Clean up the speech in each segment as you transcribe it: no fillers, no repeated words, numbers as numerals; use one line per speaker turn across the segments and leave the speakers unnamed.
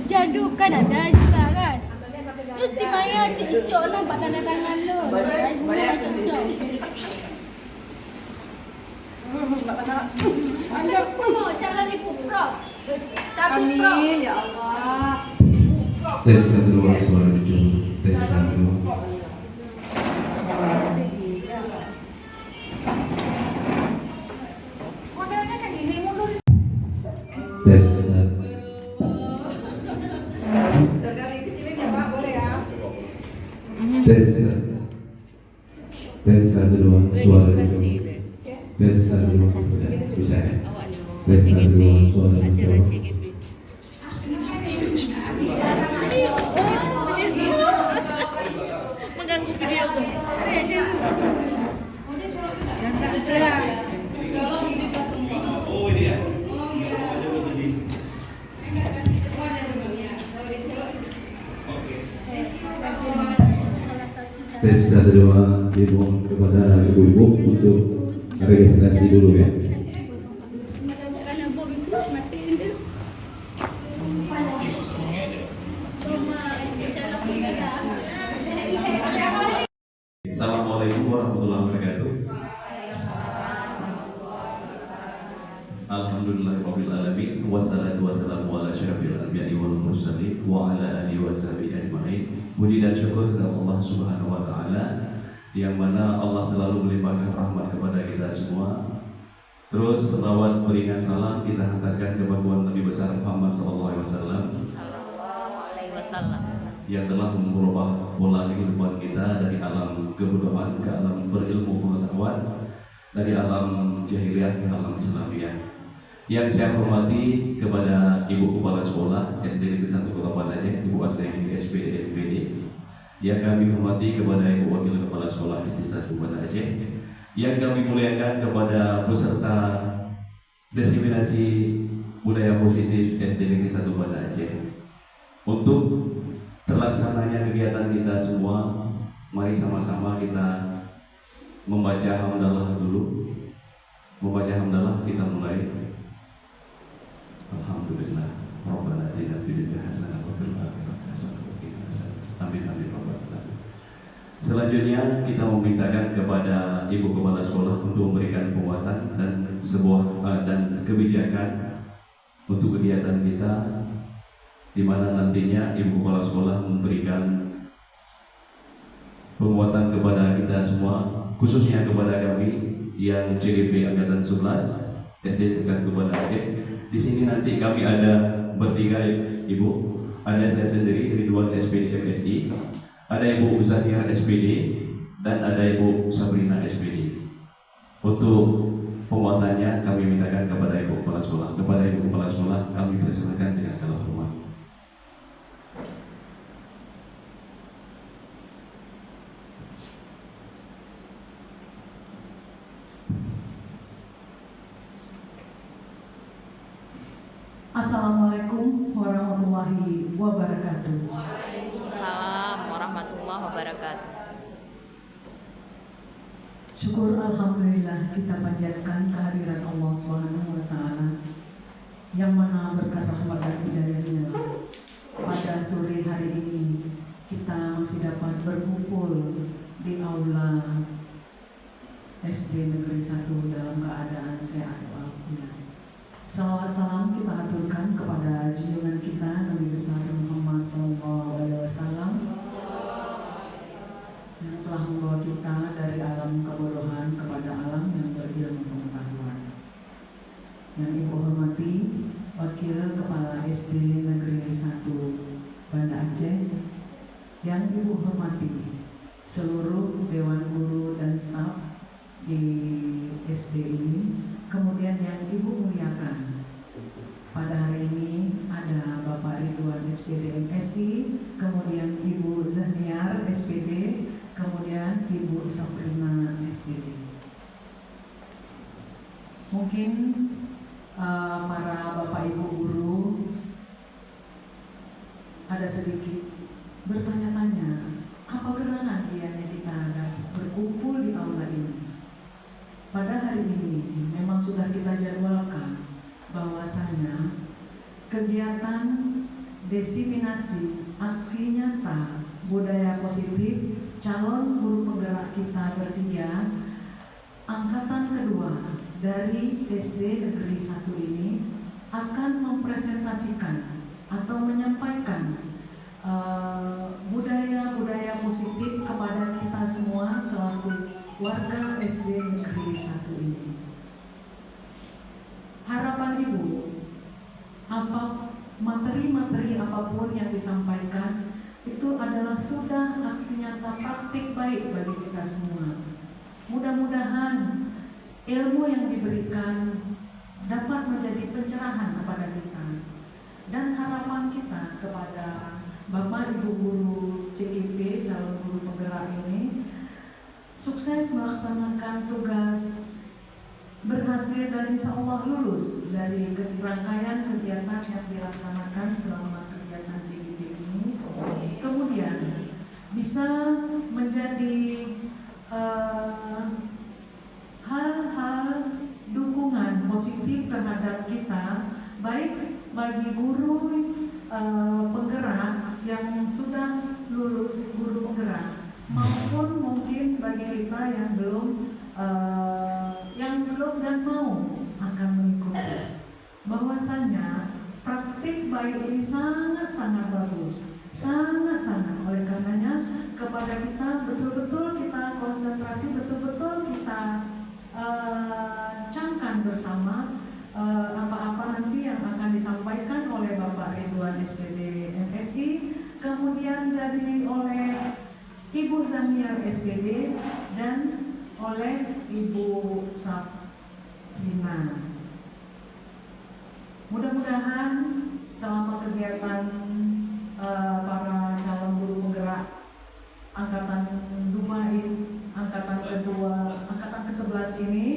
Jadu kan ada juga kan. Itu Maya Cik Icok nampak tanda tangan lu. Ibu Cik Icok. Anjak semua jangan dipuprok.
Amin ya Allah.
Tes satu suara itu. Tes satu.
Modelnya kan ini mundur.
Tes satu.
Sekali kecilin ya Pak, boleh ya?
Tes satu. Tes satu dua suara itu. Tes satu dua bisa ya. Tes satu dua suara itu.
Mengganggu video tuh. Ya jangan.
Oh ini ya. Tes satu dua dimohon kepada ibu-ibu untuk registrasi dulu ya. Assalamualaikum warahmatullahi wabarakatuh. Alhamdulillahirabbil alamin wassalatu wassalamu ala asyrafil anbiya'i wal mursalin wa ala alihi washabihi ajmain. Puji dan syukur kepada Allah Subhanahu wa taala yang mana Allah selalu melimpahkan rahmat kepada kita semua. Terus selawat berikan salam kita hantarkan kepada Nabi besar Muhammad sallallahu alaihi wasallam yang telah merubah pola kehidupan kita dari alam kebodohan ke alam berilmu pengetahuan, dari alam jahiliyah ke alam Islamiyah. Yang saya hormati kepada Ibu Kepala Sekolah SD Negeri 1 Kota Banda Aceh, Ibu Asri SPD MPD. Yang kami hormati kepada Ibu Wakil Kepala Sekolah SD 1 Banda Aceh. Yang kami muliakan kepada peserta diseminasi budaya positif SD Negeri 1 Banda Aceh. Untuk terlaksananya kegiatan kita semua, mari sama-sama kita membaca hamdalah dulu. Membaca hamdalah kita mulai. Alhamdulillah. Rabbana atina fid dunya hasanah wa fil akhirati hasanah wa qina adzabannar. Amin amin rabbal alamin. Selanjutnya kita memintakan kepada Ibu Kepala Sekolah untuk memberikan penguatan dan dan kebijakan untuk kegiatan kita, di mana nantinya Ibu Kepala Sekolah memberikan penguatan kepada kita semua, khususnya kepada kami yang CGP Angkatan 11 SD Sekas Banda Aceh. Di sini nanti kami ada bertiga Ibu, ada saya sendiri Ridwan SPD MSI, ada Ibu Zahia SPD, dan ada Ibu Sabrina SPD. Untuk penguatannya kami mintakan kepada Ibu Kepala Sekolah. Kepada Ibu Kepala Sekolah kami persilakan dengan segala hormat.
Assalamualaikum warahmatullahi wabarakatuh.
Waalaikumsalam warahmatullahi wabarakatuh.
Syukur alhamdulillah kita panjatkan kehadiran Allah Subhanahu wa taala yang mana berkat rahmat dan hidayahnya pada sore hari ini kita masih dapat berkumpul di aula SD Negeri 1 dalam keadaan sehat walafiat. Salawat salam kita aturkan kepada junjungan kita Nabi besar Muhammad SAW yang telah membawa kita dari alam kebodohan kepada alam yang berilmu pengetahuan. Yang Ibu hormati Wakil Kepala SD Negeri 1 Banda Aceh, yang Ibu hormati seluruh Dewan Guru dan staf di SD ini, kemudian yang Ibu muliakan pada hari ini ada Bapak Ridwan SPD MSI, kemudian Ibu Zahniar SPD, kemudian Ibu Sabrina SPD. Mungkin para Bapak Ibu guru ada sedikit bertanya-tanya, apa gerangan kianya kita berkumpul di aula ini. Pada hari ini memang sudah kita jadwalkan bahwasanya kegiatan diseminasi aksi nyata budaya positif calon guru penggerak kita bertiga angkatan kedua dari SD Negeri 1 ini akan mempresentasikan atau menyampaikan budaya-budaya positif kepada kita semua selaku warga SD Negeri 1 ini. Harapan Ibu, materi-materi apapun yang disampaikan itu adalah sudah aksi nyata praktik baik bagi kita semua. Mudah-mudahan ilmu yang diberikan dapat menjadi pencerahan kepada kita. Dan harapan kita kepada Bapak Ibu Guru CGP calon guru penggerak ini sukses melaksanakan tugas, berhasil dan insya Allah lulus dari rangkaian kegiatan yang dilaksanakan selama kegiatan CGP ini. Kemudian bisa menjadi hal-hal dukungan positif terhadap kita, baik bagi guru penggerak yang sudah lulus guru penggerak maupun mungkin bagi kita yang belum dan mau akan mengikuti. Bahwasanya praktik baik ini sangat-sangat bagus, sangat-sangat. Oleh karenanya kepada kita betul-betul kita konsentrasi, betul-betul kita camkan bersama apa-apa nanti yang akan disampaikan oleh Bapak Ridwan SPD MSI, kemudian jadi oleh Ibu Zaniar SPD dan oleh Ibu Safrina. Mudah-mudahan selama kegiatan para calon guru penggerak angkatan 2 angkatan kedua, angkatan ke-11 ini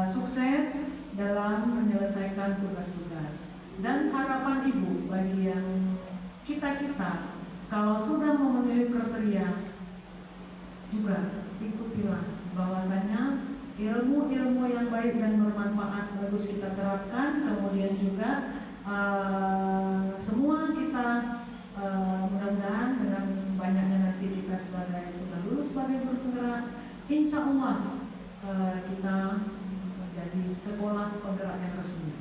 sukses dalam menyelesaikan tugas-tugas. Dan harapan Ibu bagi yang kita-kita kalau sudah memenuhi kriteria juga ikutilah, bahwasanya ilmu-ilmu yang baik dan bermanfaat bagus kita terapkan. Kemudian juga semua kita mudah-mudahan dengan banyaknya nanti kita sudah lulus sebagai guru penggerak, insya Allah kita menjadi sekolah penggerak yang resmi.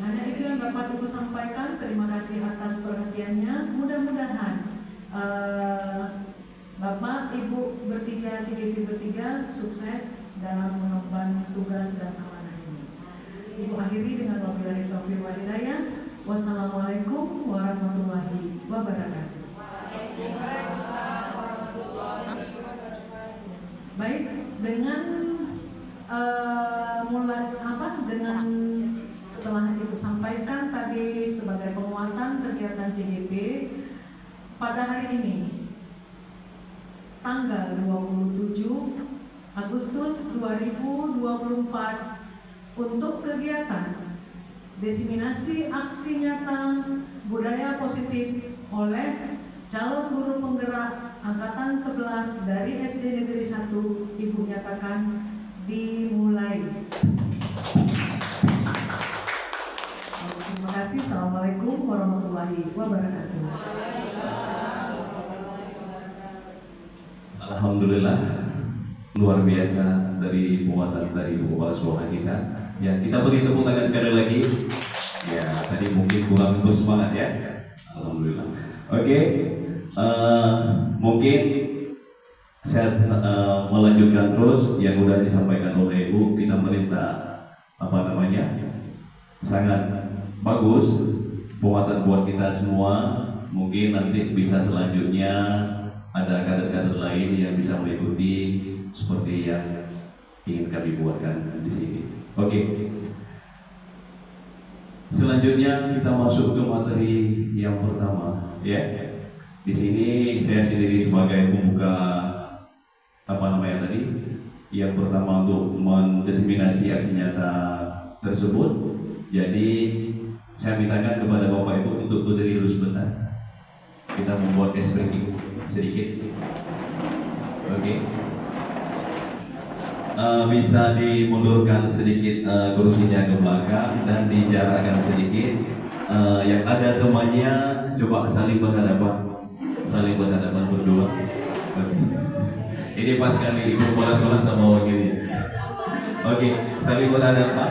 Hanya itu yang dapat Ibu sampaikan. Terima kasih atas perhatiannya. Mudah-mudahan Bapak Ibu bertiga, CGP bertiga sukses dalam mengemban tugas dan amanah ini. Ibu akhiri dengan wabillahi taufiq wal hidayah. Wassalamualaikum warahmatullahi wabarakatuh. Baik, dengan dengan setelah Ibu sampaikan tadi sebagai penguatan kegiatan CGP pada hari ini tanggal 27 Agustus 2024 untuk kegiatan diseminasi aksi nyata budaya positif oleh calon guru penggerak angkatan 11 dari SD Negeri 1 Ibu nyatakan dimulai. Terima kasih. Assalamualaikum warahmatullahi wabarakatuh.
Alhamdulillah, luar biasa dari penguatan dari Ibu Kepala Sekolah kita. Ya, kita beri tepuk tangan sekali lagi. Ya, tadi mungkin kurang bersemangat ya. Alhamdulillah. Oke, mungkin saya melanjutkan terus yang sudah disampaikan oleh Ibu. Kita minta sangat bagus penguatan buat kita semua. Mungkin nanti bisa selanjutnya ada kader-kader lain yang bisa mengikuti seperti yang ingin kami buatkan di sini. Oke. Selanjutnya kita masuk ke materi yang pertama, ya. Di sini saya sendiri sebagai pembuka tadi. Yang pertama untuk mendiseminasi aksi nyata tersebut. Jadi saya mintakan kepada Bapak Ibu untuk berdiri dulu sebentar. Kita membuat briefing sedikit. Oke. bisa dimundurkan sedikit kursinya ke belakang dan dijarakkan sedikit. Yang ada temannya coba saling berhadapan berdua. Ini pas kali ibu kepala sekolah sama wakilnya. Oke, saling berhadapan.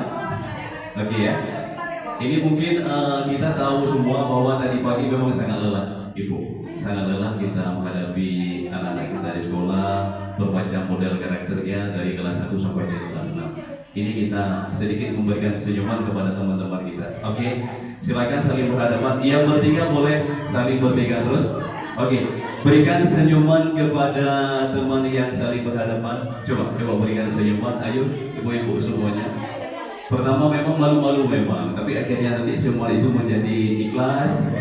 Oke ya. Ini mungkin kita tahu semua bahwa tadi pagi memang sangat lelah, Ibu. Sangat lelah kita menghadapi anak-anak kita di sekolah, bermacam model karakternya dari kelas 1 sampai dari kelas 6. Ini kita sedikit memberikan senyuman kepada teman-teman kita. Oke, silakan saling berhadapan. Yang bertiga boleh saling bertiga terus. Oke, berikan senyuman kepada teman yang saling berhadapan. Coba berikan senyuman. Ayo, ibu-ibu semuanya. Pertama memang malu-malu memang, tapi akhirnya nanti semua itu menjadi ikhlas.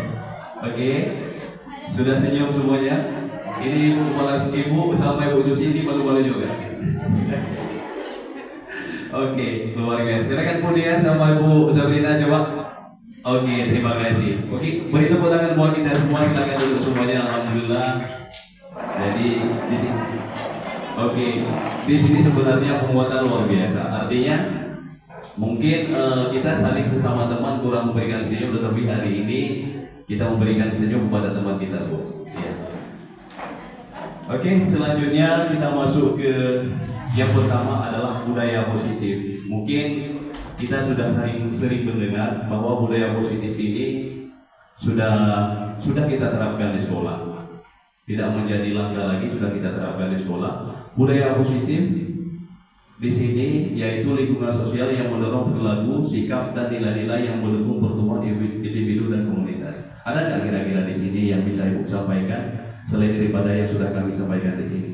Oke, sudah senyum semuanya. Ini ibu kepala ibu sama ibu Susi ini malu-malu juga. Oke, luar biasa. Silakan kemudian sama ibu Sabrina coba. Oke, terima kasih. Oke, beri tepuk tangan buat kita semua. Silakan duduk semuanya. Alhamdulillah. Jadi di sini. Oke, di sini sebenarnya penguatan luar biasa. Artinya mungkin kita saling sesama teman kurang memberikan senyum, tetapi hari ini kita memberikan senyum kepada teman kita, Bu. Ya. Oke, selanjutnya kita masuk ke yang pertama adalah budaya positif. Mungkin kita sudah sering mendengar bahwa budaya positif ini sudah kita terapkan di sekolah. Tidak menjadi langka lagi, sudah kita terapkan di sekolah. Budaya positif di sini yaitu lingkungan sosial yang mendorong perilaku, sikap dan nilai-nilai yang mendukung pertumbuhan individu dan komunitas. Ada nggak kira-kira di sini yang bisa Ibu sampaikan selain daripada yang sudah kami sampaikan di sini?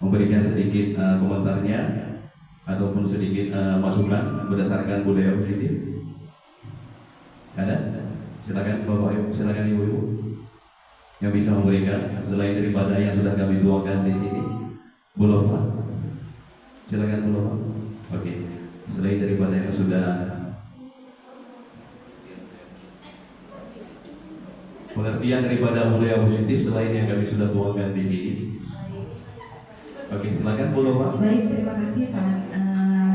Memberikan sedikit komentarnya ataupun sedikit masukan berdasarkan budaya positif. Ada? Silakan Bapak Ibu, silakan Ibu-ibu yang bisa memberikan selain daripada yang sudah kami tuangkan di sini. Belum Pak? Silakan belum. Oke. Selain daripada yang sudah pengertian daripada budaya positif selain yang kami sudah tuangkan di sini. Oke, silakan belum Pak.
Baik, terima kasih Pak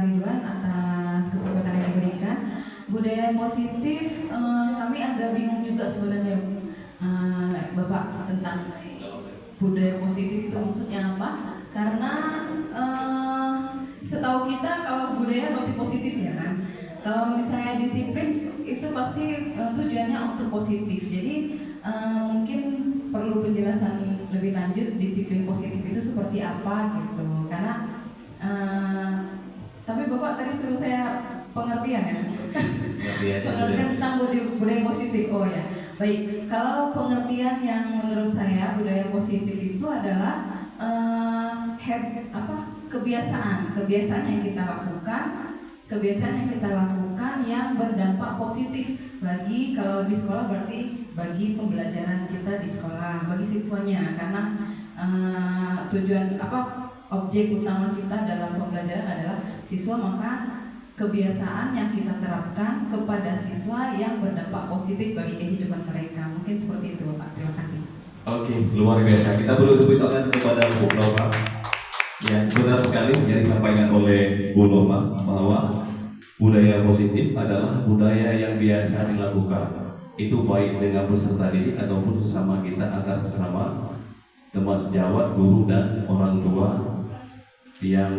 Ridwan atas kesempatan yang diberikan. Budaya positif kami agak bingung juga sebenarnya Bapak tentang budaya positif itu maksudnya apa? Karena setahu kita kalau budaya pasti positif ya kan. Kalau misalnya disiplin itu pasti tujuannya untuk positif. Jadi mungkin perlu penjelasan lebih lanjut disiplin positif itu seperti apa gitu. Karena tapi Bapak tadi suruh saya pengertian ya. Pengertian tentang budaya positif. Oh ya. Baik, kalau pengertian yang menurut saya budaya positif itu adalah kebiasaan yang kita lakukan yang berdampak positif bagi, kalau di sekolah berarti bagi pembelajaran kita di sekolah, bagi siswanya, karena tujuan objek utama kita dalam pembelajaran adalah siswa, maka kebiasaan yang kita terapkan kepada siswa yang berdampak positif bagi kehidupan mereka. Mungkin seperti itu Bapak, terima kasih.
Oke, luar biasa. Kita perlu tepuk tangan kepada Bu Nova. Ya, benar sekali yang disampaikan oleh Bu Nova bahwa budaya positif adalah budaya yang biasa dilakukan. Itu baik dengan peserta didik ataupun sesama kita, antar sesama teman sejawat, guru dan orang tua yang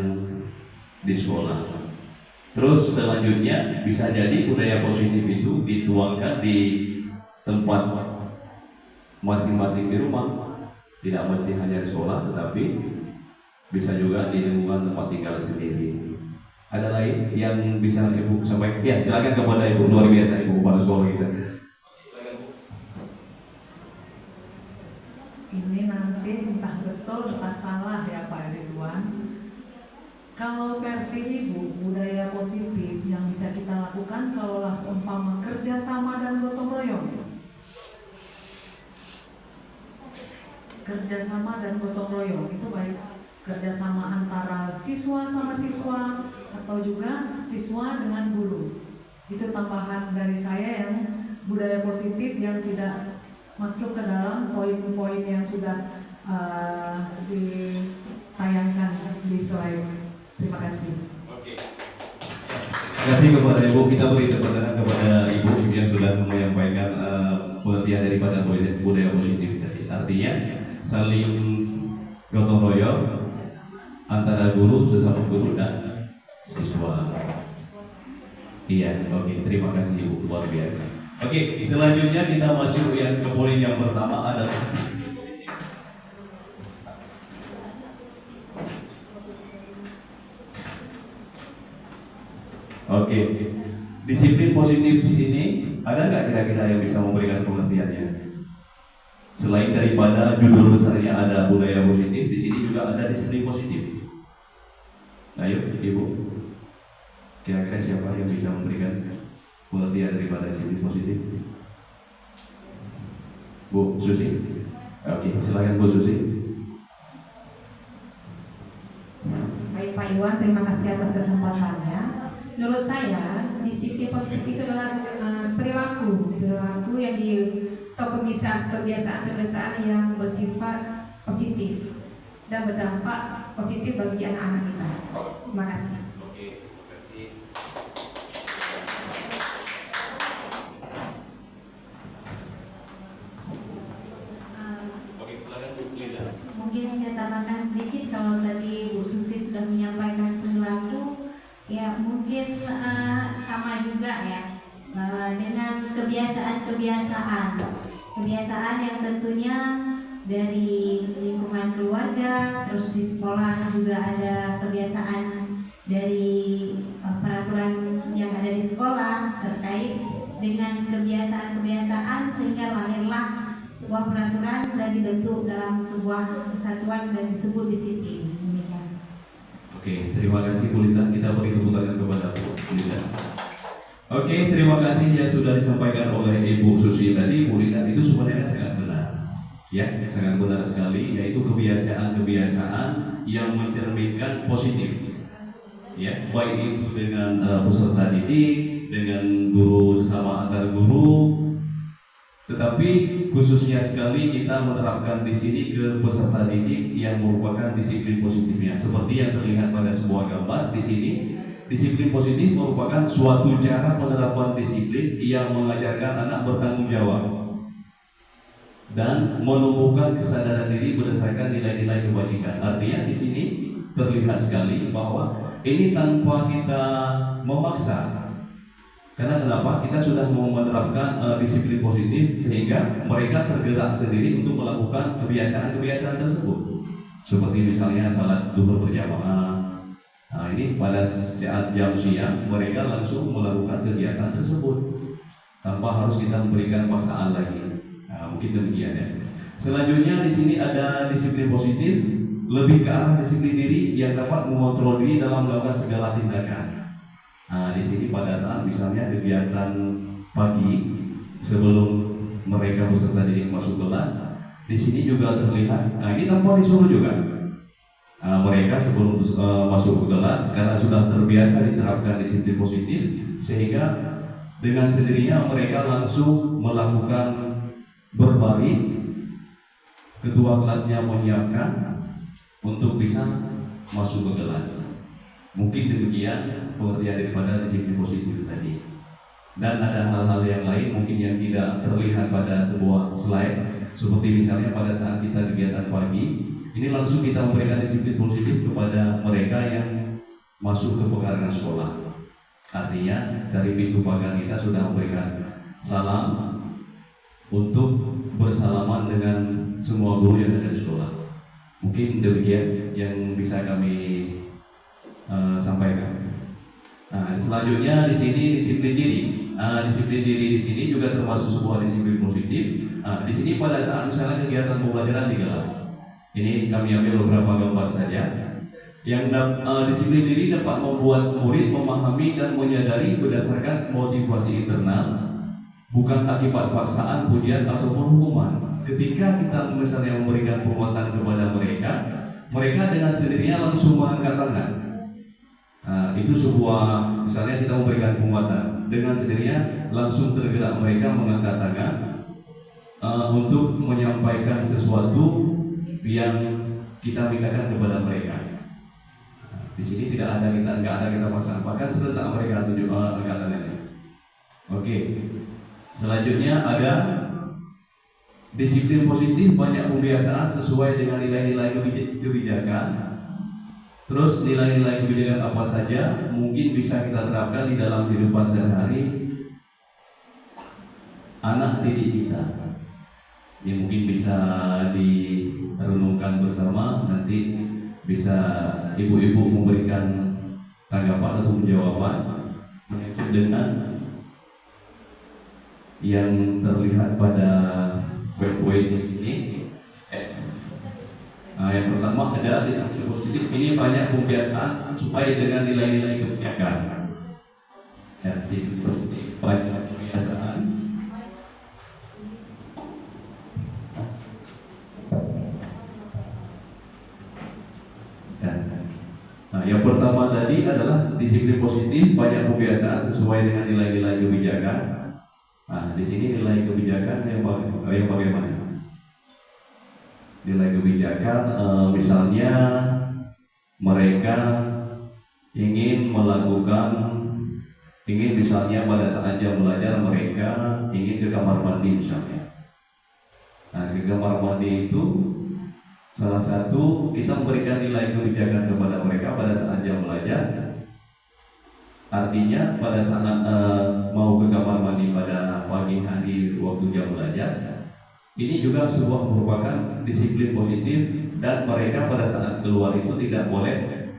di sekolah. Terus selanjutnya bisa jadi budaya positif itu dituangkan di tempat masing-masing di rumah, tidak mesti hanya di sekolah, tetapi bisa juga di lingkungan tempat tinggal sendiri. Ada lain yang bisa Ibu sampaikan? Ya, silakan kepada Ibu, luar biasa Ibu kepala sekolah kita.
Ini nanti entah betul entah salah ya Pak Ridwan. Kalau versi Ibu, budaya positif yang bisa kita lakukan kalau umpama kerja sama dan gotong royong. Kerjasama dan gotong royong itu baik kerjasama antara siswa sama siswa atau juga siswa dengan guru. Itu tambahan dari saya yang budaya positif yang tidak masuk ke dalam poin-poin yang sudah ditayangkan di slide. Terima kasih.
Terima kasih kepada Ibu. Kita beri tepuk tangan kepada Ibu yang sudah menyampaikan pengertian daripada budaya positif tadi. Artinya saling gotong royong antara guru, sesama guru dan siswa. Iya, oke. Terima kasih Ibu, luar biasa. Oke, selanjutnya kita masuk yang ke poin yang pertama adalah Oke, disiplin positif ini ada nggak kira-kira yang bisa memberikan pengertiannya? Selain daripada judul besarnya ada budaya positif, di sini juga ada disiplin positif. Ayo, Ibu, kira-kira siapa yang bisa memberikan pengertian daripada disiplin positif? Bu Susi? Oke, silakan Bu Susi.
Baik Pak Iwan, terima kasih atas kesempatannya. Menurut saya, disiplin positif itu adalah perilaku yang atau kebiasaan yang bersifat positif dan berdampak positif bagi anak-anak kita. Terima kasih.
Oke, terima kasih. Oke, silakan Bu Lida.
Mungkin saya tambahkan sedikit, kalau tadi Bu Susi sudah menyampaikan perilaku, ya mungkin sama juga ya dengan kebiasaan yang tentunya dari lingkungan keluarga, terus di sekolah juga ada kebiasaan dari peraturan yang ada di sekolah terkait dengan kebiasaan-kebiasaan sehingga lahirlah sebuah peraturan dan dibentuk dalam sebuah kesatuan dan disebut disiplin. Demikian.
Oke, terima kasih Bu Lida. Kita beri tepuk tangan kepada Bu Lida. Oke, terima kasih yang sudah disampaikan oleh Ibu Susi tadi. Bu Lida itu sebenarnya sangat benar. Ya, sangat benar sekali, yaitu kebiasaan-kebiasaan yang mencerminkan positif. Ya, baik itu dengan peserta didik, dengan guru sesama antar guru, tetapi khususnya sekali kita menerapkan di sini ke peserta didik yang merupakan disiplin positifnya. Seperti yang terlihat pada sebuah gambar di sini, disiplin positif merupakan suatu cara penerapan disiplin yang mengajarkan anak bertanggung jawab dan menumbuhkan kesadaran diri berdasarkan nilai-nilai kebajikan. Artinya di sini terlihat sekali bahwa ini tanpa kita memaksa. Karena kenapa? Kita sudah mau menerapkan disiplin positif sehingga mereka tergerak sendiri untuk melakukan kebiasaan-kebiasaan tersebut. Seperti misalnya salat zuhur berjamaah. Nah, ini pada saat jam siang mereka langsung melakukan kegiatan tersebut tanpa harus kita memberikan paksaan lagi. Nah, mungkin demikian ya. Selanjutnya di sini ada disiplin positif, lebih ke arah disiplin diri yang dapat mengontrol diri dalam melakukan segala tindakan. Nah, di sini pada saat misalnya kegiatan pagi sebelum mereka beserta didik masuk kelas, di sini juga terlihat. Nah, ini tanpa disuruh juga. Mereka sebelum masuk ke kelas karena sudah terbiasa diterapkan disiplin positif, sehingga dengan sendirinya mereka langsung melakukan berbaris. Ketua kelasnya menyiapkan untuk bisa masuk ke kelas. Mungkin demikian pengertian daripada disiplin positif tadi. Dan ada hal-hal yang lain mungkin yang tidak terlihat pada sebuah slide, seperti misalnya pada saat kita kegiatan pagi, ini langsung kita memberikan disiplin positif kepada mereka yang masuk ke pekarangan sekolah. Artinya dari pintu pagar kita sudah memberikan salam untuk bersalaman dengan semua guru yang ada di sekolah. Mungkin demikian yang bisa kami sampaikan. Nah, selanjutnya di sini disiplin diri. Disiplin diri di sini juga termasuk sebuah disiplin positif. Di sini pada saat misalnya kegiatan pembelajaran di kelas, ini kami ambil beberapa gambar saja. Yang disiplin diri dapat membuat murid memahami dan menyadari berdasarkan motivasi internal, bukan akibat paksaan, pujian ataupun hukuman. Ketika kita misalnya memberikan penguatan kepada mereka, mereka dengan sendirinya langsung mengangkat tangan. Itu sebuah, misalnya kita memberikan penguatan, dengan sendirinya langsung tergerak mereka mengangkat tangan untuk menyampaikan sesuatu yang kita mintakan kepada mereka. Di sini nggak ada kita pasang, bahkan serentak mereka tunjuk angkatannya. Oke. Selanjutnya ada disiplin positif, banyak pembiasaan sesuai dengan nilai-nilai kebijakan. Terus nilai-nilai kebijakan apa saja mungkin bisa kita terapkan di dalam kehidupan sehari-hari anak didik kita. Ini mungkin bisa direnungkan bersama, nanti bisa ibu-ibu memberikan tanggapan atau jawaban dengan yang terlihat pada web ini. Yang pertama ada disiplin positif. Ini banyak pembiasaan supaya dengan nilai-nilai kebijakan. Disiplin positif, banyak pembiasaan. Yang pertama tadi adalah disiplin positif, banyak pembiasaan sesuai dengan nilai-nilai kebijakan. Di sini nilai kebijakan yang bagaimana? Nilai kebijakan, misalnya mereka ingin misalnya pada saat jam belajar mereka ingin ke kamar mandi misalnya. Ke kamar mandi itu salah satu kita memberikan nilai kebijakan kepada mereka pada saat jam belajar. Artinya pada saat mau ke kamar mandi pada pagi hari waktu jam belajar, ini juga sebuah merupakan disiplin positif, dan mereka pada saat keluar itu tidak boleh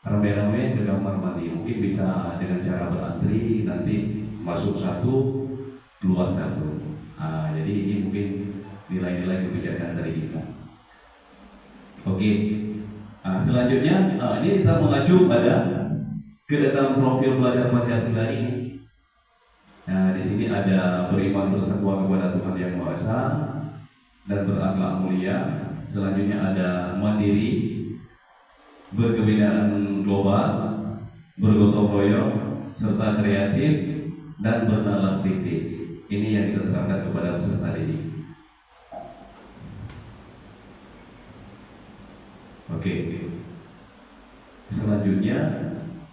rame-rame ke kamar mandi. Mungkin bisa dengan cara berantri, nanti masuk satu keluar satu. Jadi ini mungkin nilai-nilai kebijakan dari kita. Oke. Selanjutnya ini kita mengacu pada ke-6 profil belajar Pancasila ini. Di sini ada beriman bertakwa kepada Tuhan Yang Maha Esa dan berakhlak mulia. Selanjutnya ada mandiri, berkebudayaan global, bergotong royong, serta kreatif dan bernalar kritis. Ini yang kita terangkan kepada peserta didik. Oke. Selanjutnya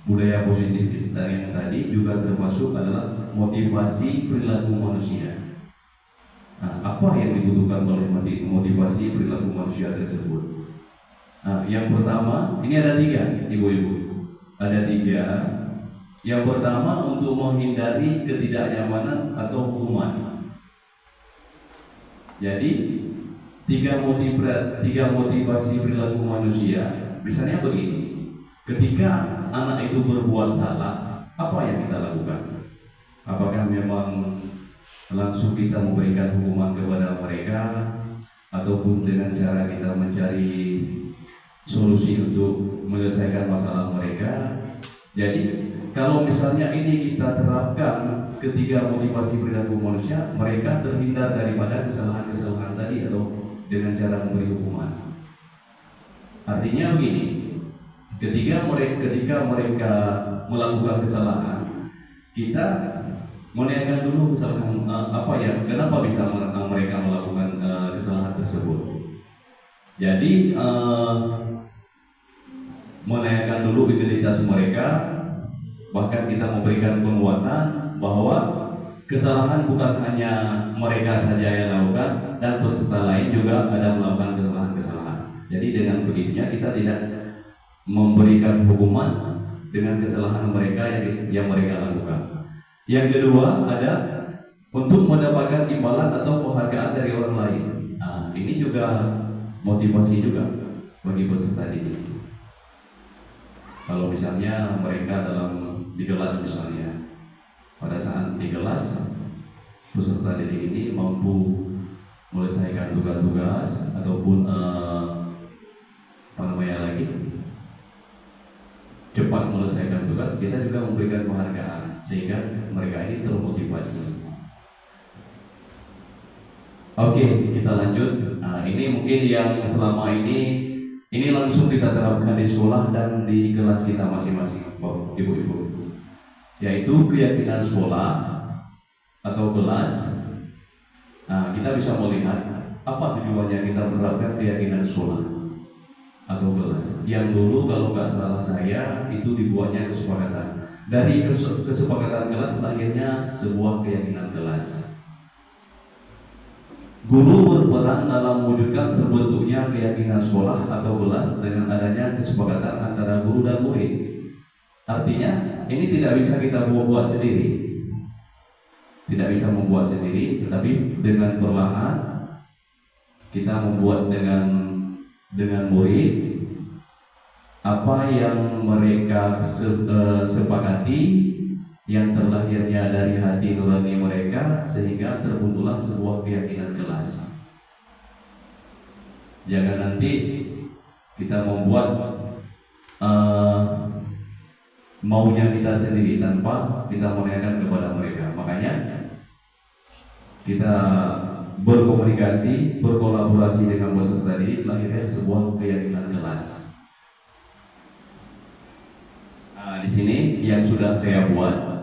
budaya positif yang tadi juga termasuk adalah motivasi perilaku manusia. Apa yang dibutuhkan oleh motivasi perilaku manusia tersebut? Yang pertama, ini ada 3, ibu-ibu. Ada 3. Yang pertama, untuk menghindari ketidaknyamanan atau hukuman. Jadi 3 motivasi perilaku manusia. Misalnya begini. Ketika anak itu berbuat salah, apa yang kita lakukan? Apakah memang langsung kita memberikan hukuman kepada mereka, ataupun dengan cara kita mencari solusi untuk menyelesaikan masalah mereka? Jadi kalau misalnya ini kita terapkan ketiga motivasi perilaku manusia, mereka terhindar daripada kesalahan-kesalahan tadi atau dengan cara memberi hukuman. Artinya begini, ketika mereka melakukan kesalahan, kita menanyakan dulu kesalahan kenapa bisa mereka melakukan kesalahan tersebut. Jadi menanyakan dulu identitas mereka, bahkan kita memberikan penguatan bahwa kesalahan bukan hanya mereka saja yang lakukan, dan peserta lain juga ada melakukan kesalahan-kesalahan. Jadi dengan begitunya kita tidak memberikan hukuman dengan kesalahan mereka yang mereka lakukan. Yang kedua ada untuk mendapatkan imbalan atau penghargaan dari orang lain. Ini juga motivasi juga bagi peserta didik. Kalau misalnya mereka di kelas misalnya, pada saat di kelas peserta didik ini mampu menyelesaikan tugas-tugas ataupun cepat menyelesaikan tugas, kita juga memberikan penghargaan sehingga mereka ini termotivasi. Oke, kita lanjut. Ini mungkin yang selama ini langsung kita terapkan di sekolah dan di kelas kita masing-masing, ibu-ibu. Yaitu keyakinan sekolah atau kelas. Kita bisa melihat apa tujuannya kita menerapkan keyakinan sekolah. atau kelas. Yang dulu kalau nggak salah saya itu dibuatnya kesepakatan. Dari kesepakatan kelas lahirnya sebuah keyakinan kelas. Guru berperan dalam mewujudkan terbentuknya keyakinan sekolah atau kelas dengan adanya kesepakatan antara guru dan murid. Artinya ini tidak bisa kita buat sendiri, tidak bisa membuat sendiri, tetapi dengan perlahan kita membuat dengan murid apa yang mereka sepakati, yang terlahirnya dari hati nurani mereka, sehingga terbentuklah sebuah keyakinan kelas. Jangan nanti kita membuat maunya kita sendiri tanpa kita menanyakan kepada mereka. Makanya kita berkomunikasi, berkolaborasi dengan peserta didik, lahirnya sebuah keyakinan kelas. Di sini yang sudah saya buat.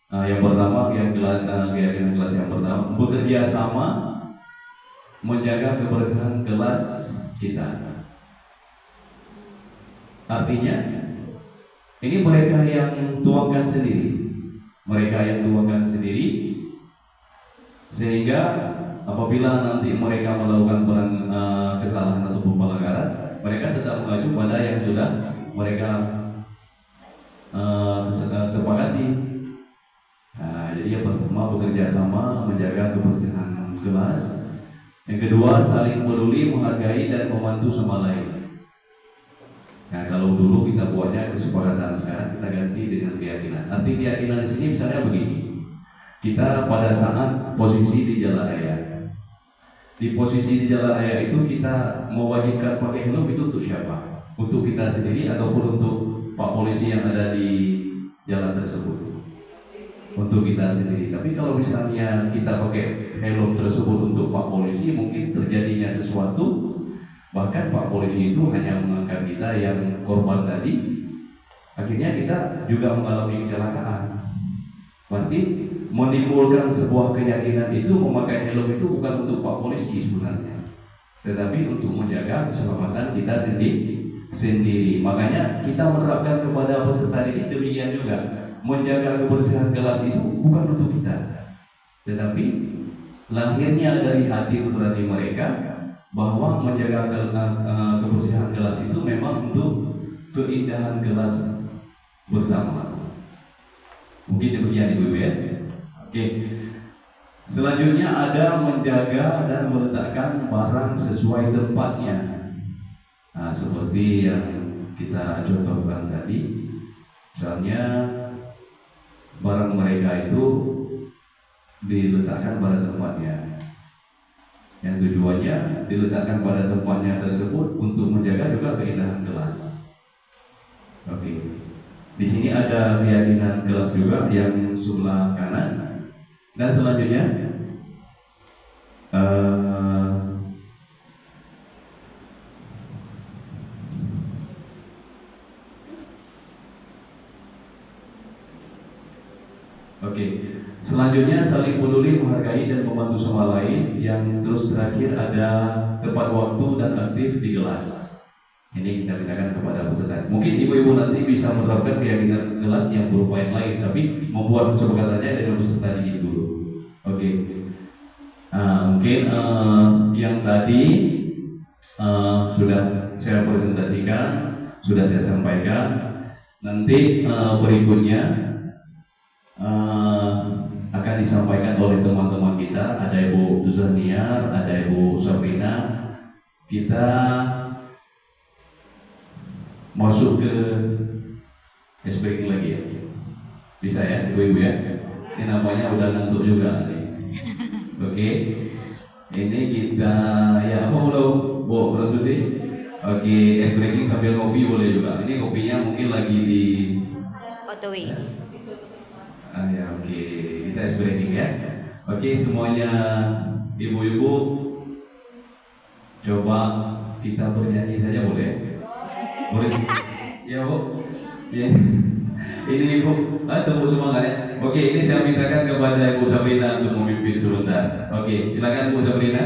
Yang pertama, keyakinan kelas yang pertama, bekerja sama menjaga kebersihan kelas kita. Artinya, ini mereka yang tuangkan sendiri, sehingga apabila nanti mereka melakukan kesalahan atau pelanggaran, mereka tetap mengacu pada yang sudah mereka sepakati. Jadi yang pertama, bekerja sama menjaga kebersihan kelas. Yang kedua, saling peduli, menghargai dan membantu sama lain. Nah, kalau dulu kita buatnya kesepakatan, sekarang kita ganti dengan keyakinan. Arti keyakinan di sini misalnya begini: kita pada saat posisi di jalan raya, di posisi di jalan raya itu kita mewajibkan pakai helm itu untuk siapa? Untuk kita sendiri ataupun untuk Pak Polisi yang ada di jalan tersebut? Untuk kita sendiri. Tapi kalau misalnya kita pakai helm tersebut untuk Pak Polisi, mungkin terjadinya sesuatu, bahkan Pak Polisi itu hanya mengangkat kita yang korban tadi, akhirnya kita juga mengalami kecelakaan. Berarti menimbulkan sebuah keyakinan itu memakai helm itu bukan untuk Pak Polisi sebenarnya, tetapi untuk menjaga keselamatan kita sendiri. Makanya kita menerapkan kepada peserta didik demikian juga. Menjaga kebersihan kelas itu bukan untuk kita, tetapi lahirnya dari hati nurani mereka bahwa menjaga kebersihan kelas itu memang untuk keindahan kelas bersama. Mungkin demikian Ibu ya. Oke. Selanjutnya ada menjaga dan meletakkan barang sesuai tempatnya. Nah, seperti yang kita contohkan tadi, misalnya barang mereka itu diletakkan pada tempatnya, yang tujuannya diletakkan pada tempatnya tersebut untuk menjaga juga keindahan kelas. Oke, di sini ada keyakinan kelas juga yang sebelah kanan, dan selanjutnya selanjutnya saling peduli, menghargai dan membantu sama lain. Yang terus terakhir ada tepat waktu dan aktif di kelas. Ini kita mintakan kepada peserta. Mungkin ibu-ibu nanti bisa menerapkan keyakinan kelas yang berupa yang lain, tapi membuat kesepakatannya dengan peserta didik dulu. Oke. Mungkin yang tadi sudah saya presentasikan, sudah saya sampaikan. Nanti berikutnya akan disampaikan oleh teman-teman kita. Ada Ibu Zania, ada Ibu Sabrina. Kita masuk ke SPK lagi ya, bisa ya ibu-ibu ya. Ini namanya udah ngantuk juga nih. Oke, ini kita ya apa Bu Susi? Oke, es breaking sambil ngopi boleh juga. Ini kopinya mungkin lagi di
Otoi.
Ya oke, kita es breaking ya. Oke, semuanya ibu-ibu coba kita bernyanyi saja boleh? Boleh? Ya Bu. Ya. Ini Ibu, tepuk semangat ya. Oke, ini saya mintakan kepada Ibu Sabrina untuk memimpin sebentar. Oke, silakan Bu Sabrina.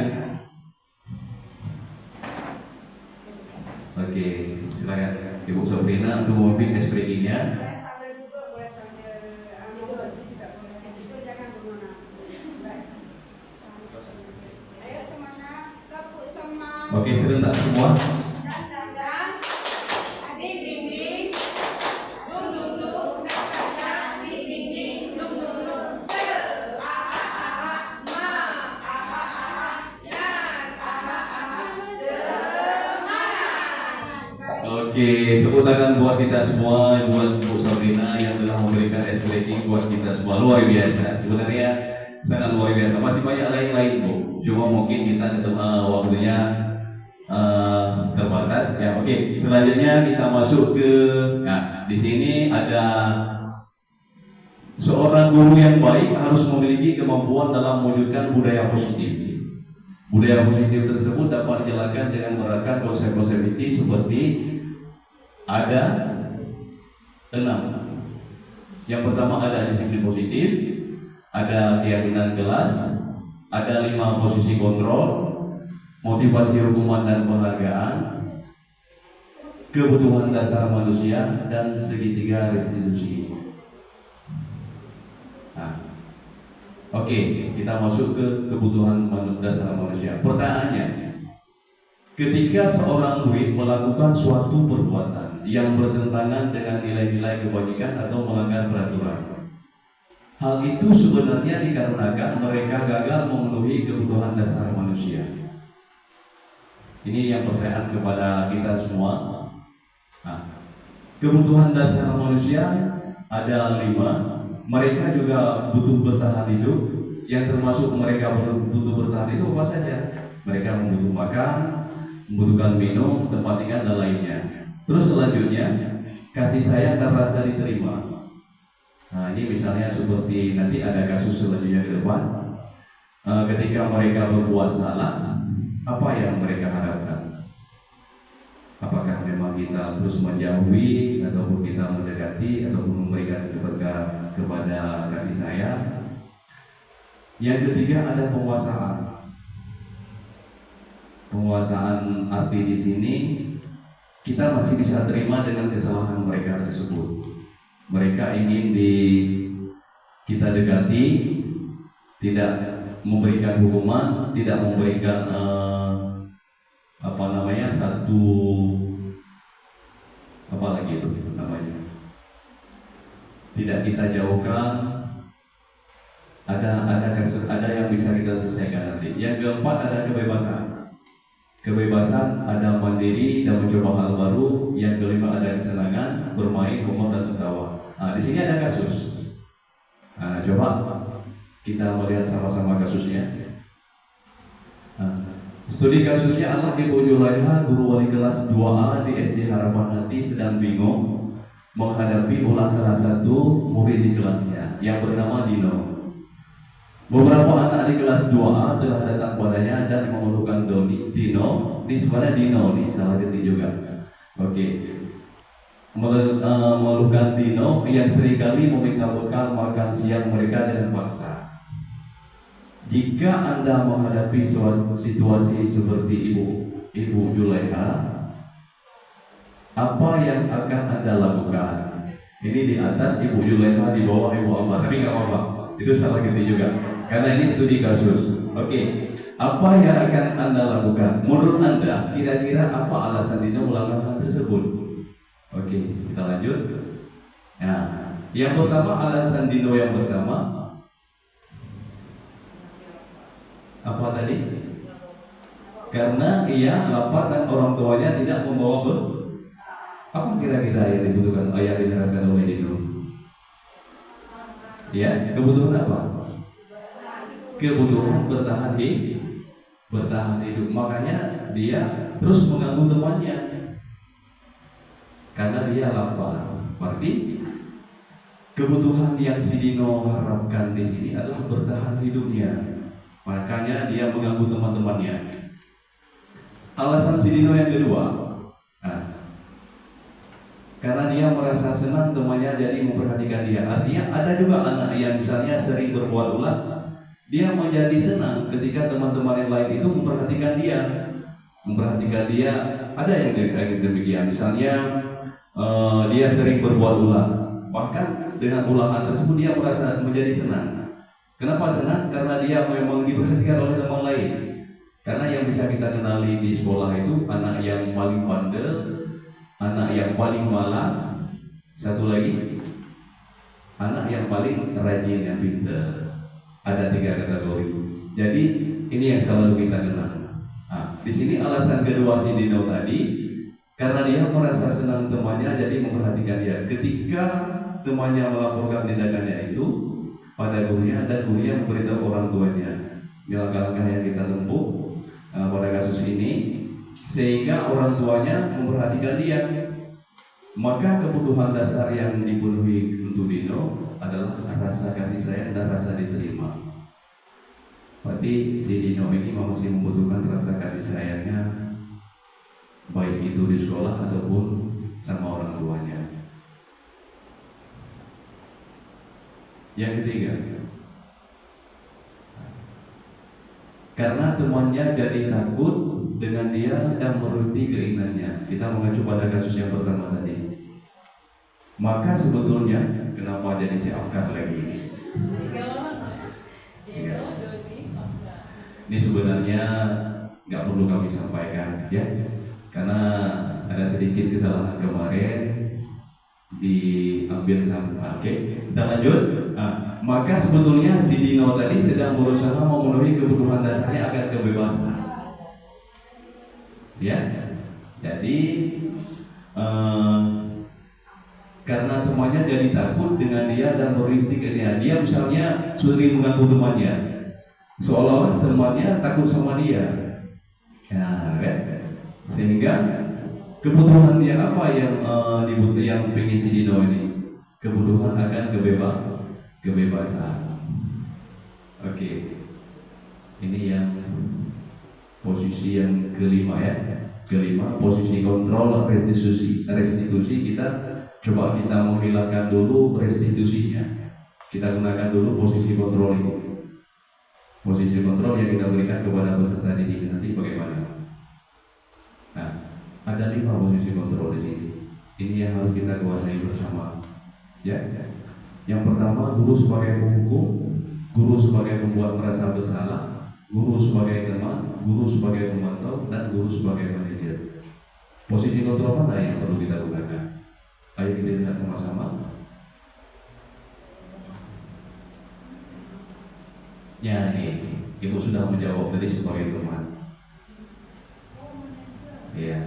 Oke. Ibu Sabrina untuk memimpin ice breakingnya. Oke, serentak semua. Oke, tepuk tangan buat kita semua, buat Bu Sabrina yang telah memberikan ice breaking buat kita semua. Luar biasa, sebenarnya sangat luar biasa. Masih banyak lain-lain Bu, cuma mungkin kita waktunya terbatas. Ya, oke. Selanjutnya kita masuk ke, nah, di sini ada seorang guru yang baik harus memiliki kemampuan dalam mewujudkan budaya positif. Budaya positif tersebut dapat dijalankan dengan menerapkan konsep-konsep ini seperti ada 6. Yang pertama ada disiplin positif, ada keyakinan kelas, ada 5 posisi kontrol, motivasi hukuman dan penghargaan, kebutuhan dasar manusia, dan segitiga restitusi. Nah, oke, kita masuk ke kebutuhan dasar manusia. Pertanyaannya, ketika seorang murid melakukan suatu perbuatan yang bertentangan dengan nilai-nilai kebajikan atau melanggar peraturan, hal itu sebenarnya dikarenakan mereka gagal memenuhi kebutuhan dasar manusia. Ini yang pertanyaan kepada kita semua. Nah, kebutuhan dasar manusia ada 5. Mereka juga butuh bertahan hidup. Yang termasuk mereka butuh bertahan hidup apa saja? Mereka membutuh makan, membutuhkan minum, tempat tinggal, dan lainnya. Terus selanjutnya, kasih sayang dan rasa diterima. Nah, ini misalnya seperti nanti ada kasus selanjutnya ke depan. Ketika mereka berbuat salah, apa yang mereka harapkan? Apakah memang kita terus menjauhi, ataupun kita mendekati, ataupun memberikan kepada kasih sayang? Yang ketiga ada penguasaan. Penguasaan arti di sini kita masih bisa terima dengan kesalahan mereka tersebut. Mereka ingin kita dekati, tidak memberikan hukuman, tidak memberikan satu apa lagi itu namanya, tidak kita jauhkan. Ada kasus, ada yang bisa kita selesaikan nanti. Yang keempat ada kebebasan. Kebebasan ada mandiri dan mencoba hal baru. Yang kelima ada kesenangan, bermain, humor, dan tertawa. Nah, di sini ada kasus. Nah, coba kita melihat sama-sama kasusnya. Nah, studi kasusnya adalah Ibu Julaiha, guru wali kelas 2A di SD Harapan Hati, sedang bingung menghadapi ulah salah satu murid di kelasnya yang bernama Dino. Beberapa anak di kelas 2A telah datang padanya dan mengeluhkan Dino. Ini sebenarnya Dino nih, salah ketik juga. Oke. Mengeluhkan Dino yang seringkali meminta bekal makan siang mereka dengan paksa. Jika Anda menghadapi suatu situasi seperti Ibu Julaiha, apa yang akan Anda lakukan? Ini di atas Ibu Julaiha, di bawah Ibu Amar, tapi nggak apa-apa. Itu salah ketik juga. Karena ini studi kasus. Oke. Apa yang akan Anda lakukan? Menurut Anda, kira-kira apa alasan Dino melakukan hal tersebut? Oke, kita lanjut. Nah, yang pertama, alasan Dino yang pertama apa tadi? Karena ia lapar dan orang tuanya tidak membawa apa kira-kira yang dibutuhkan, yang diharapkan oleh Dino? Ya, kebutuhan apa? Kebutuhan bertahan hidup. Makanya dia terus mengganggu temannya karena dia lapar. Berarti kebutuhan yang si Dino harapkan di sini adalah bertahan hidupnya. Makanya dia mengganggu teman-temannya. Alasan si Dino yang kedua, karena dia merasa senang temannya jadi memperhatikan dia. Artinya ada juga anak yang misalnya sering berbuat ulah, dia menjadi senang ketika teman-teman yang lain itu memperhatikan dia. Ada yang kayak demikian. Misalnya dia sering berbuat ulah. Bahkan dengan ulahan tersebut dia merasa menjadi senang. Kenapa senang? Karena dia memang diperhatikan oleh teman lain. Karena yang bisa kita kenali di sekolah itu anak yang paling bandel, anak yang paling malas, satu lagi anak yang paling rajin, yang pintar. Ada 3 kategori. Jadi ini yang selalu kita kenal. Nah, di sini alasan kedua si Dino tadi, karena dia merasa senang temannya, jadi memperhatikan dia. Ketika temannya melaporkan tindakannya itu pada gurunya, dan gurunya memberitahu orang tuanya. Ini langkah-langkah yang kita tempuh pada kasus ini, sehingga orang tuanya memperhatikan dia. Maka kebutuhan dasar yang dipenuhi untuk Dino adalah rasa kasih sayang dan rasa diterima. Berarti si Dino ini masih membutuhkan rasa kasih sayangnya, baik itu di sekolah ataupun sama orang tuanya. Yang ketiga, karena temannya jadi takut dengan dia dan menuruti keinginannya. Kita mengacu pada kasus yang pertama tadi. Maka sebetulnya kenapa jadi si Afkar lagi ini? Ini sebenarnya nggak perlu kami sampaikan, ya, karena ada sedikit kesalahan kemarin diambil sampah. Oke, kita lanjut. Maka sebetulnya si Dino tadi sedang berusaha memenuhi kebutuhan dasarnya agar kebebasan. Ya, jadi karena temannya jadi takut dengan dia dan merintik dia misalnya sering mengganggu temannya, seolah-olah temannya takut sama dia. Nah, kan? Sehingga kebutuhan dia apa yang pengen si Dino ini? Kebutuhan akan kebebasan. Oke. Ini yang posisi yang kelima, ya. Kelima, posisi kontrol restitusi kita coba kita menghilangkan dulu restitusinya. Kita gunakan dulu posisi kontrol ini. Posisi kontrol yang kita berikan kepada peserta didik nanti bagaimana? Nah, ada 5 posisi kontrol di sini. Ini yang harus kita kuasai bersama. Ya. Yang pertama, guru sebagai penghukum, guru sebagai pembuat merasa bersalah, guru sebagai teman, guru sebagai pemantau, dan guru sebagai manajer. Posisi kontrol mana yang perlu kita gunakan? Ayo kita lihat sama-sama. Ya, ini Ibu sudah menjawab tadi sebagai teman. Ya.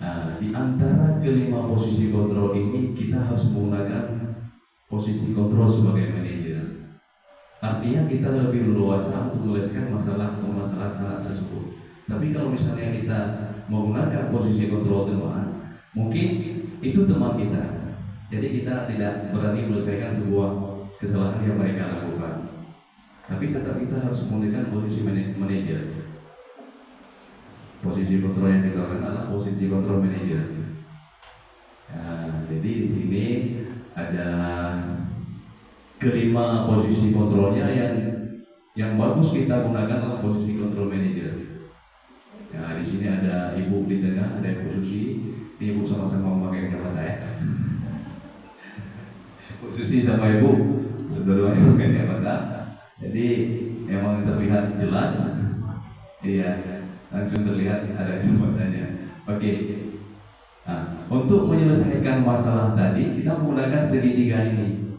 Nah, di antara kelima posisi kontrol ini kita harus menggunakan posisi kontrol sebagai manajer. Artinya kita lebih leluasa untuk menyelesaikan masalah anak tersebut. Tapi kalau misalnya kita menggunakan posisi kontrol teman, mungkin itu teman kita. Jadi kita tidak berani menyelesaikan sebuah kesalahan yang mereka lakukan. Tapi tetap kita harus menggunakan posisi manajer. Posisi kontrol yang kita lakukan adalah posisi kontrol manajer. Nah, jadi di sini ada kelima posisi kontrolnya yang bagus kita gunakan adalah posisi kontrol manajer. Nah, di sini ada Ibu di tengah, ada Ibu Susi. Ini Ibu sama-sama memakai kacamata, ya. Bu Susi sama Ibu dua-duanya memakai kacamata. Jadi memang terlihat jelas. Iya, langsung terlihat ada kesempatannya. Oke. Nah, untuk menyelesaikan masalah tadi kita menggunakan segitiga ini.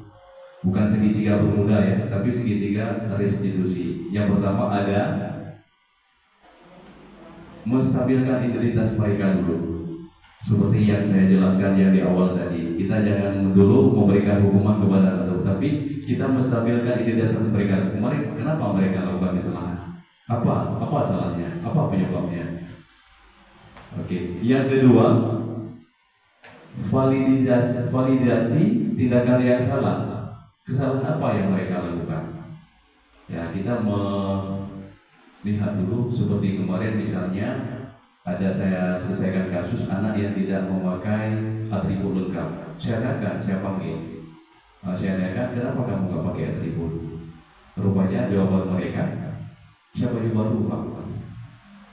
Bukan segitiga bermuda, ya, tapi segitiga restitusi. Yang pertama ada menstabilkan identitas mereka dulu. Seperti yang saya jelaskan yang di awal tadi, kita jangan dulu memberikan hukuman kepada anak, tapi kita menstabilkan identitas mereka. Kemarin kenapa mereka lakukan kesalahan? Apa salahnya? Apa penyebabnya? Oke. Yang kedua, validasi tindakan yang salah. Kesalahan apa yang mereka lakukan? Ya, kita melihat dulu seperti kemarin misalnya ada saya selesaikan kasus anak yang tidak memakai atribut lengkap. Saya tanya, saya panggil. Saya tanya, kenapa kamu nggak pakai atribut? Rupanya jawaban mereka, saya baju baru, Pak.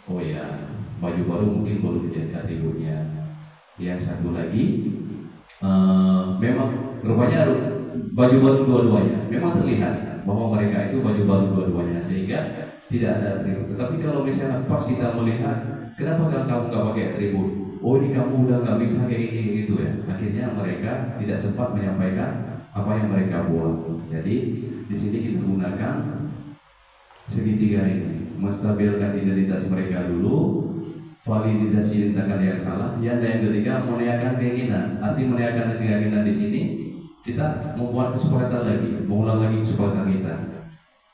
Oh ya, baju baru mungkin belum jadi atributnya. Yang satu lagi memang rupanya baju baru dua-duanya. Memang terlihat bahwa mereka itu baju baru dua-duanya sehingga tidak ada atribut. Tetapi kalau misalnya pas kita melihat, kenapa kamu nggak pakai atribut? Oh, ini kamu udah nggak bisa kayak ini gitu ya. Akhirnya mereka tidak sempat menyampaikan apa yang mereka buat. Jadi di sini kita gunakan segitiga ini, menstabilkan identitas mereka dulu, validasi tindakan yang salah, yang ketiga meneriakan keinginan. Arti meneriakan keinginan di sini kita membuat kesepakatan lagi, mengulang lagi kesepakatan kita.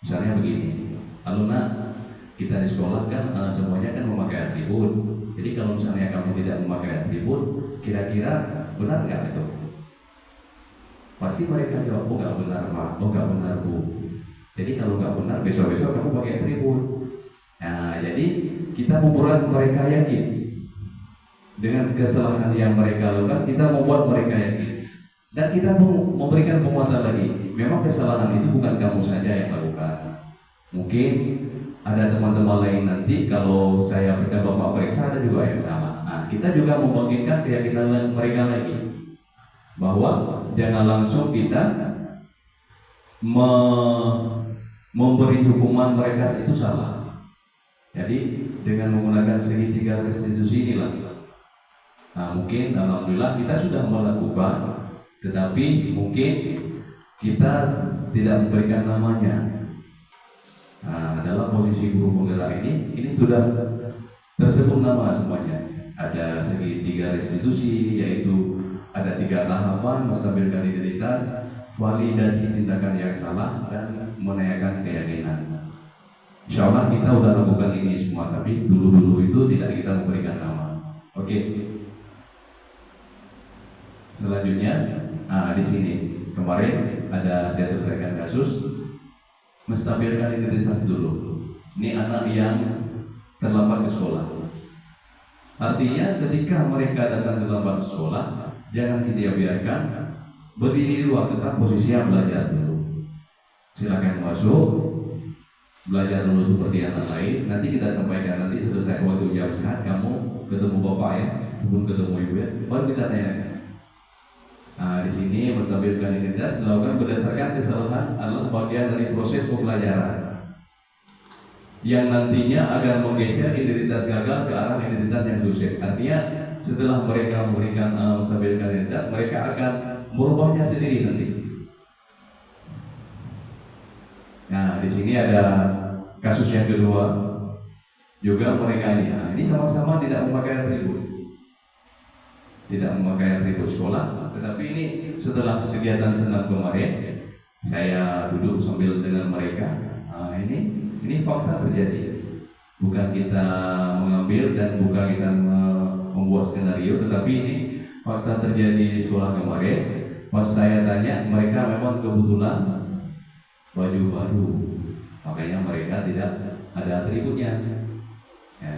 Misalnya begini, alumna kita di sekolah kan semuanya kan memakai atribut. Jadi kalau misalnya kamu tidak memakai atribut, kira-kira benar nggak itu? Pasti mereka jawab, oh nggak benar Pak, oh nggak benar Bu. Jadi kalau nggak benar, besok-besok kamu pakai atribut. Nah, jadi kita membuat mereka yakin dengan kesalahan yang mereka lakukan, kita membuat mereka yakin. Dan kita memberikan penguatan lagi. Memang kesalahan itu bukan kamu saja yang lakukan. Mungkin ada teman-teman lain nanti kalau saya dan Bapak periksa ada juga yang salah. Nah, kita juga membangkitkan keyakinan mereka lagi bahwa jangan langsung kita memberi hukuman mereka itu salah. Jadi dengan menggunakan segitiga restitusi inilah, nah, mungkin alhamdulillah kita sudah melakukan, tetapi mungkin kita tidak memberikan namanya. Nah, dalam posisi guru penggerak ini sudah tersebut nama semuanya. Ada segitiga restitusi, yaitu ada 3 tahapan: menstabilkan identitas, validasi tindakan yang salah, dan menanyakan keyakinan. Insya Allah kita udah lakukan ini semua, tapi dulu itu tidak kita memberikan nama. Oke. Selanjutnya, di sini kemarin ada saya selesaikan kasus menstabilkan identitas dulu. Ini anak yang terlambat ke sekolah. Artinya ketika mereka datang terlambat ke sekolah, jangan kita biarkan berdiri di luar, tetap posisinya belajar dulu. Silakan masuk, belajar dulu seperti anak lain. Nanti kita sampaikan, nanti selesai waktu jam istirahat kamu ketemu bapak ya, sebelum ketemu ibu ya, baru kita tanya. Nah, di sini menstabilkan identitas dilakukan berdasarkan kesalahan adalah bagian dari proses pembelajaran yang nantinya akan menggeser identitas gagal ke arah identitas yang sukses. Artinya setelah mereka memberikan menstabilkan identitas, mereka akan merubahnya sendiri nanti. Nah, di sini ada kasus yang kedua, juga mereka ini sama-sama tidak memakai atribut. Tidak memakai atribut sekolah, tetapi ini setelah kegiatan senam kemarin saya duduk sambil dengan mereka. Nah, ini fakta terjadi, bukan kita mengambil dan bukan kita membuat skenario, tetapi ini fakta terjadi di sekolah kemarin. Pas saya tanya, mereka memang kebetulan baju baru, makanya mereka tidak ada atributnya ya.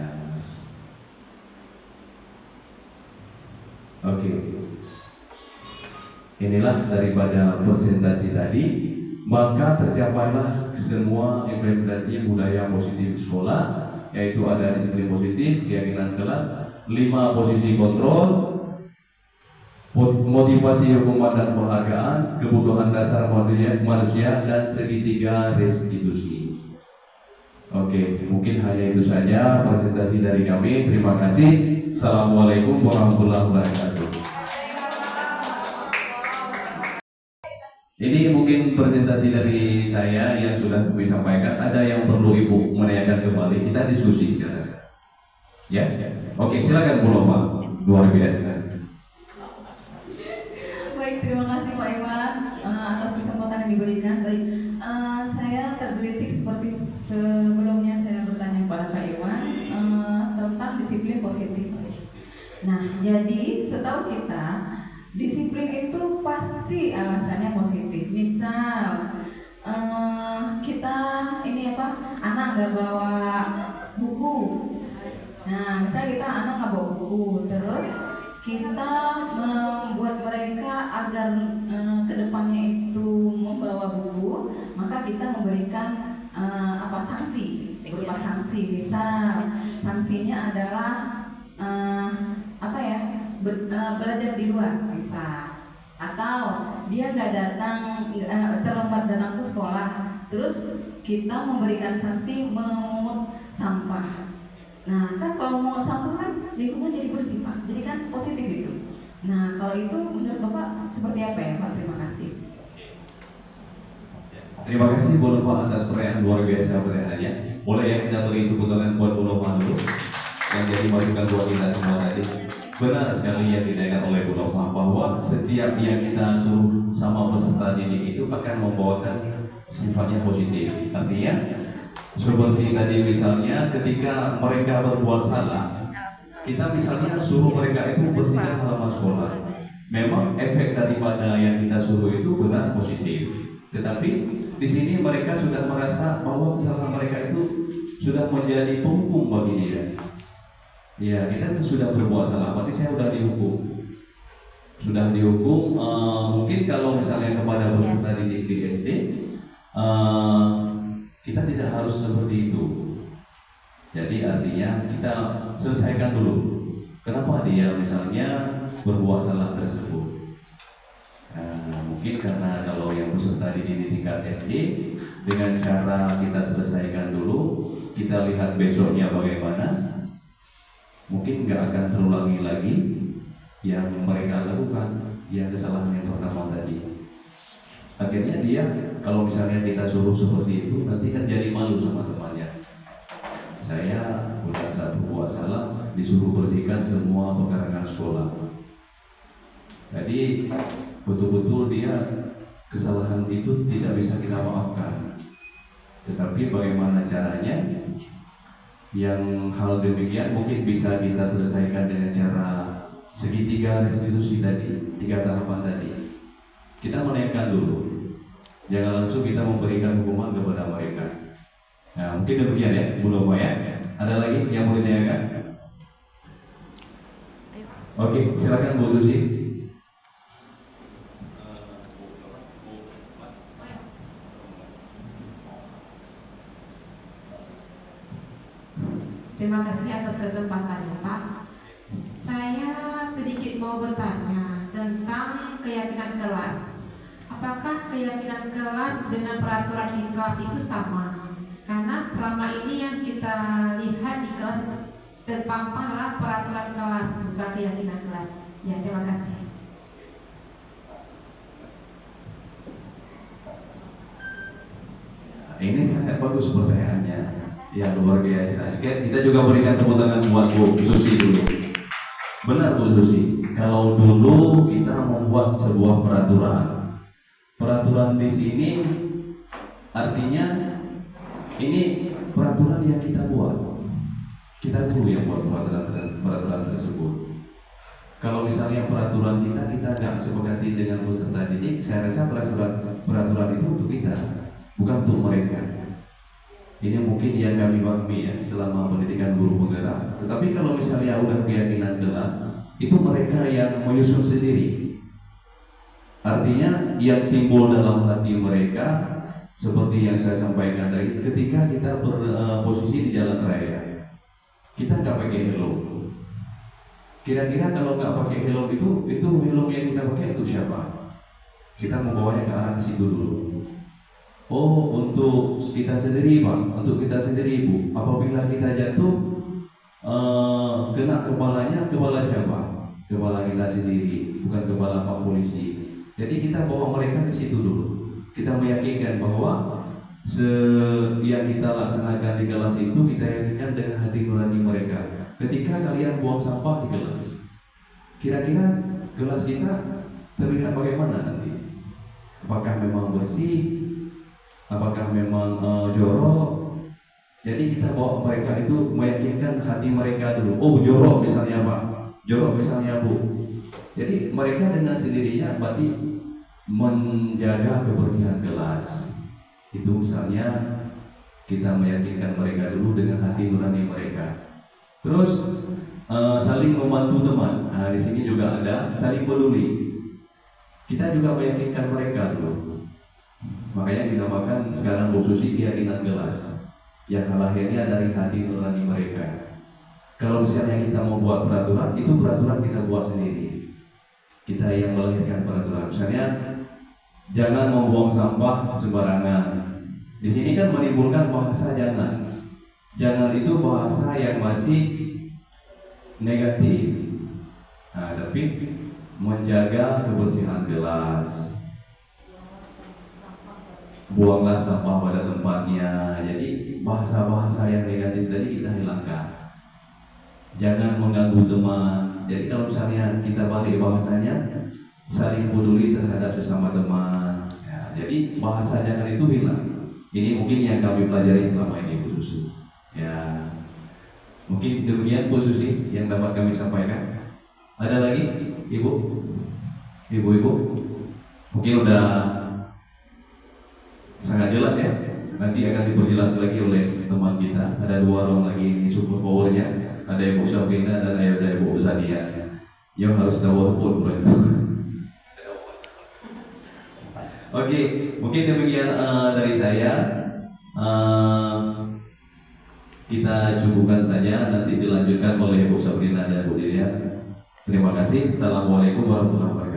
Oke. Inilah daripada presentasi tadi, maka tercapailah semua implementasi budaya positif sekolah, yaitu ada disiplin positif, keyakinan kelas, 5 posisi kontrol, motivasi hukuman dan penghargaan, kebutuhan dasar manusia, dan segitiga restitusi. Oke, mungkin hanya itu saja presentasi dari kami. Terima kasih. Assalamualaikum warahmatullahi wabarakatuh. Ini mungkin presentasi dari saya yang sudah kami sampaikan. Ada yang perlu Ibu menanyakan kembali? Kita diskusi sekarang. Ya, oke, silakan Bu Loma. Luar biasa.
Baik, terima kasih Pak Iwan atas kesempatan yang diberikan. Baik, saya tergelitik seperti sebelumnya saya bertanya kepada Pak Iwan tentang disiplin positif. Nah, jadi setahu kita disiplin itu pasti alasannya positif. Misal kita anak nggak bawa buku. Nah, misal kita anak nggak bawa buku, terus kita membuat mereka agar kedepannya itu membawa buku, maka kita memberikan sanksi, berupa sanksi. Misal sanksinya adalah belajar di luar bisa, atau dia nggak datang, terlambat datang ke sekolah, terus kita memberikan sanksi memungut sampah. Nah kan kalau memungut sampah kan lingkungan jadi bersih Pak, jadi kan positif itu. Nah kalau itu menurut Bapak seperti apa ya Pak? Terima kasih.
Terima kasih Bu Nova atas pertanyaan luar biasa pertanyaannya. Boleh ya kita beri tepuk tangan buat Bu Nova dulu yang jadi masukan buat kita semua tadi. Benar sekali yang ditanyakan oleh Bu Nova bahwa setiap yang kita suruh sama peserta didik itu akan membawakan sifatnya positif. Artinya seperti tadi misalnya ketika mereka berbuat salah, kita misalnya suruh mereka itu membersihkan halaman sekolah. Memang efek daripada yang kita suruh itu benar positif. Tetapi di sini mereka sudah merasa bahwa kesalahan mereka itu sudah menjadi penghukum bagi dia. Ya, kita sudah berbuat salah, berarti saya sudah dihukum. Sudah dihukum, mungkin kalau misalnya kepada peserta didik di SD, kita tidak harus seperti itu. Jadi artinya kita selesaikan dulu. Kenapa dia misalnya berbuat salah tersebut? Mungkin karena kalau yang peserta didik di tingkat SD, dengan cara kita selesaikan dulu, kita lihat besoknya bagaimana. Mungkin nggak akan terulangi lagi yang mereka lakukan, yang kesalahan yang pertama tadi. Akhirnya dia, kalau misalnya kita suruh seperti itu, nanti kan jadi malu sama temannya. Saya udah saat berbuat salah, disuruh bersihkan semua pekarangan sekolah. Jadi betul-betul dia kesalahan itu tidak bisa kita maafkan. Tetapi bagaimana caranya? Yang hal demikian mungkin bisa kita selesaikan dengan cara segitiga restitusi tadi, 3 tahapan tadi. Kita menanyakan dulu, jangan langsung kita memberikan hukuman kepada mereka. Nah, mungkin demikian ya, Bu Nova ya. Ada lagi yang mau ditanyakan? Oke, silakan Bu Susi.
Terima kasih atas kesempatannya Pak. Saya sedikit mau bertanya tentang keyakinan kelas. Apakah keyakinan kelas dengan peraturan di kelas itu sama? Karena selama ini yang kita lihat di kelas terpampanglah peraturan kelas, bukan keyakinan kelas. Ya, terima kasih.
Ini sangat bagus pertanyaannya. Ya luar biasa. Kita juga berikan tepuk tangan buat Bu Susi dulu. Benar Bu Susi. Kalau dulu kita membuat sebuah peraturan di sini artinya ini peraturan yang kita buat. Kita dulu yang buat peraturan tersebut. Kalau misalnya peraturan kita nggak sepakati dengan peserta didik, saya rasa peraturan itu untuk kita, bukan untuk mereka. Ini mungkin yang kami pahami ya selama pendidikan guru penggerak. Tetapi kalau misalnya udah keyakinan kelas, itu mereka yang menyusun sendiri. Artinya yang timbul dalam hati mereka seperti yang saya sampaikan tadi, ketika kita berposisi di jalan raya, kita nggak pakai helm. Kira-kira kalau nggak pakai helm itu helm yang kita pakai itu siapa? Kita membawanya ke arah situ dulu. Oh, untuk kita sendiri Pak, untuk kita sendiri Bu. Apabila kita jatuh, kena kepalanya, kepala siapa? Kepala kita sendiri, bukan kepala Pak Polisi. Jadi kita bawa mereka ke situ dulu. Kita meyakinkan bahwa yang kita laksanakan di kelas itu kita yakinkan dengan hati nurani mereka. Ketika kalian buang sampah di kelas, kira-kira kelas kita terlihat bagaimana nanti? Apakah memang bersih? Apakah memang jorok? Jadi kita bawa mereka itu meyakinkan hati mereka dulu. Oh jorok misalnya Pak, jorok misalnya Bu. Jadi mereka dengan sendirinya berarti menjaga kebersihan kelas. Itu misalnya kita meyakinkan mereka dulu dengan hati nurani mereka. Terus saling membantu teman. Nah di sini juga ada saling peduli. Kita juga meyakinkan mereka dulu. Makanya dinamakan sekarang Bu Susi keyakinan kelas yang lahirnya dari hati nurani mereka. Kalau misalnya kita mau buat peraturan, itu peraturan kita buat sendiri. Kita yang melahirkan peraturan. Misalnya, jangan membuang sampah sembarangan. Di sini kan menimbulkan bahasa jangan. Jangan itu bahasa yang masih negatif. Nah, tapi menjaga kebersihan gelas, buanglah sampah pada tempatnya. Jadi bahasa-bahasa yang negatif tadi kita hilangkan. Jangan mengganggu teman. Jadi kalau misalnya kita balik bahasanya, saling peduli terhadap sesama teman. Ya, jadi bahasa jangan itu hilang. Ini mungkin yang kami pelajari selama ini Bu Susi. Ya, mungkin demikian Bu Susi yang dapat kami sampaikan. Ada lagi Ibu? Ibu-ibu? Mungkin udah sangat jelas ya. Nanti akan diperjelas lagi oleh teman kita. Ada 2 orang lagi ini super powernya. Ada Ibu Syafina dan ada Ibu Zania yang harus dawah pun. Oke, mungkin demikian dari saya. Kita cukupkan saja, nanti dilanjutkan oleh Ibu Sabrina dan Bu Dilia. Terima kasih. Assalamualaikum warahmatullahi wabarakatuh.